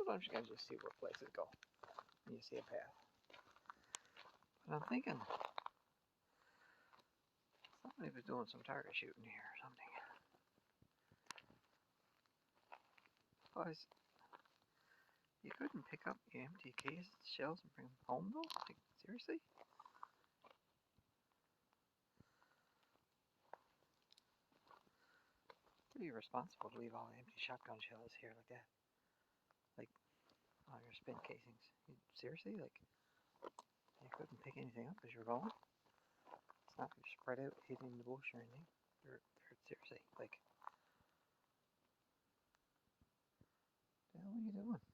Sometimes you can just see where places go when you see a path. But I'm thinking somebody was doing some target shooting here or something. Because you couldn't pick up your empty cases, shells, and bring them home though? Like, seriously? Pretty irresponsible to leave all the empty shotgun shells here like that. Like, on your spent casings. Seriously? Like, you couldn't pick anything up as you're going? It's not like you're spread out hitting the bush or anything. Seriously, like, what the hell are you doing?